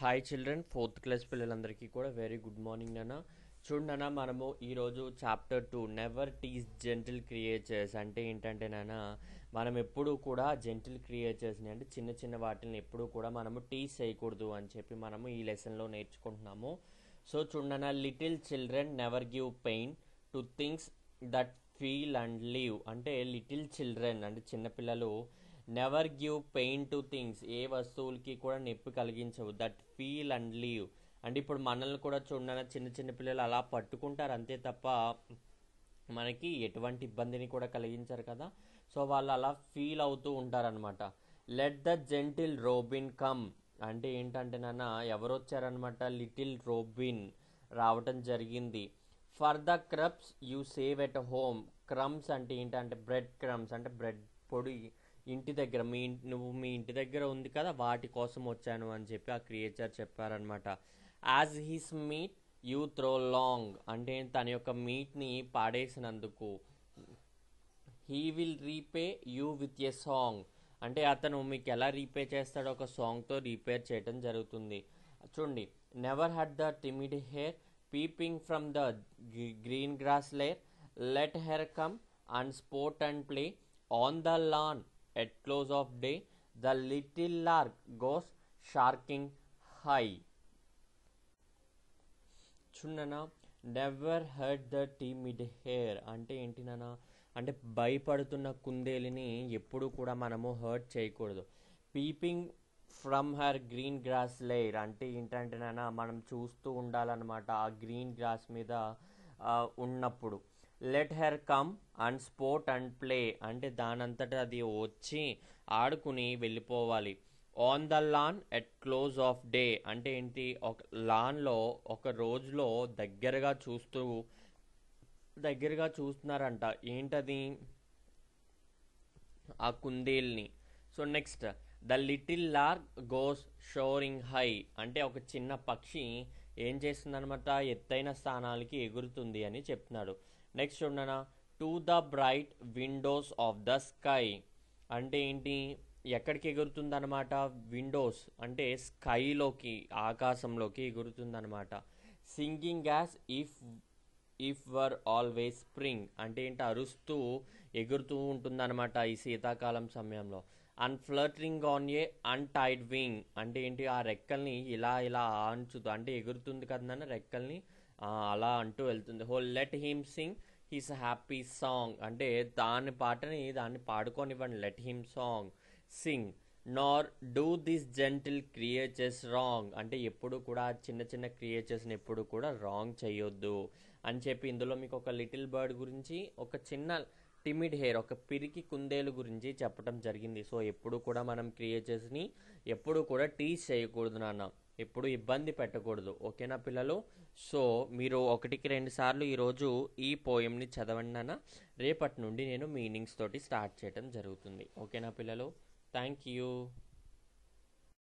Hi children, fourth class పిల్లలందరికీ కూడా very good morning నాన్న. చూడండి నాన్న, మనము ఈరోజు chapter 2 never tease gentle creatures అంటే ఏంటంటే నాన్న, మనం ఎప్పుడూ కూడా జెంటిల్ క్రియేచర్స్ని అంటే చిన్న చిన్న వాటిని ఎప్పుడూ కూడా మనము టీజ్ చేయకూడదు అని చెప్పి మనము ఈ లెసన్లో నేర్చుకుంటున్నాము. సో చూడన్నా, little children never give pain to things that feel and live అంటే లిటిల్ చిల్డ్రన్ అంటే చిన్నపిల్లలు never give pain to things ఏ వస్తువులకి కూడా నొప్పి కలిగించవు దట్ ఫీల్ అండ్ లీవ్ అంటే ఇప్పుడు మనల్ని కూడా చూడన చిన్న చిన్న పిల్లలు అలా పట్టుకుంటారు అంతే తప్ప మనకి ఎటువంటి ఇబ్బందిని కూడా కలిగించారు కదా. సో వాళ్ళు అలా ఫీల్ అవుతూ ఉంటారనమాట. లెట్ ద జెంటిల్ రోబిన్ కమ్ అంటే ఏంటంటే నాన్న ఎవరు వచ్చారనమాట, లిటిల్ రోబిన్ రావటం జరిగింది. For the Krebs you save at home. Crumbs అంటే ఏంటంటే బ్రెడ్ క్రమ్స్ అంటే బ్రెడ్ పొడి ఇంటి దగ్గర నువ్వు మీ ఇంటి దగ్గర ఉంది కదా వాటి కోసం వచ్చాను అని చెప్పి ఆ క్రియేచర్ చెప్పారనమాట. As his meat you throw long అంటే తన యొక్క మీట్ని పాడేసినందుకు. He will repay you with a song అంటే అతను మీకు ఎలా రీపే చేస్తాడో ఒక సాంగ్తో రీపేర్ చేయడం జరుగుతుంది. చూడండి, never had the timid hare peeping from the green grass lair. Let her come and sport and play on the lawn at close of day. The little lark goes sharking high. చూడనా, never hurt the timid hare అంటే ఏంటి నాన్న అంటే భయపడుతున్న కుందేలిని ఎప్పుడు కూడా మనము hurt చేయకూడదు. Peeping from her green grass layer అంటే ఏంటంటే నాన్న మనం చూస్తూ ఉండాలన్నమాట ఆ గ్రీన్ గ్రాస్ మీద ఉన్నప్పుడు. Let her come and sport and play అంటే దానంతటా అది వచ్చి ఆడుకుని వెళ్ళిపోవాలి. On the lawn at close of day అంటే ఏంటి, ఒక లాన్లో ఒక రోజులో దగ్గరగా చూస్తున్నారంట ఏంటది, ఆ కుందేల్ని. So next, the little lark goes soaring high అంటే ఒక చిన్న పక్షి ఏం చేస్తుందనమాట ఎత్తైన స్థానాలకి ఎగురుతుంది అని చెప్తున్నాడు. నెక్స్ట్ చూడనా, to the bright windows of the sky అంటే ఏంటి, ఎక్కడికి ఎగురుతుంది అనమాట, విండోస్ అంటే స్కైలోకి ఆకాశంలోకి ఎగురుతుంది అనమాట. Singing as if were always spring అంటే ఏంటి అరుస్తూ ఎగురుతూ ఉంటుందన్నమాట ఈ శీతాకాలం సమయంలో. And fluttering on a untied wing అంటే ఏంటి ఆ రెక్కల్ని ఇలా ఆంచుతూ అంటే ఎగురుతుంది కదన్న రెక్కల్ని అలా అంటూ వెళ్తుంది. Whole let him sing his happy song అంటే దాన్ని పాడుకోనివ్వండి. Let him song sing. Nor do this gentle creatures wrong అంటే ఎప్పుడు కూడా చిన్న చిన్న క్రియేచర్స్ని ఎప్పుడు కూడా రాంగ్ చేయొద్దు అని చెప్పి ఇందులో మీకు ఒక లిటిల్ బర్డ్ గురించి, ఒక చిన్న టిమిడ్ హెయిర్ ఒక పిరికి కుందేలు గురించి చెప్పడం జరిగింది. సో ఎప్పుడు కూడా మనం క్రియేచర్స్ని ఎప్పుడు కూడా టీజ్ చేయకూడదు నాన్న, ఎప్పుడు ఇబ్బంది పెట్టకూడదు. ఓకేనా పిల్లలు? సో మీరు 1-2 సార్లు ఈరోజు ఈ పోయంని చదవండి నాన్న. రేపటి నుండి నేను మీనింగ్స్ తోటి స్టార్ట్ చేయడం జరుగుతుంది. ఓకేనా పిల్లలు? Thank you.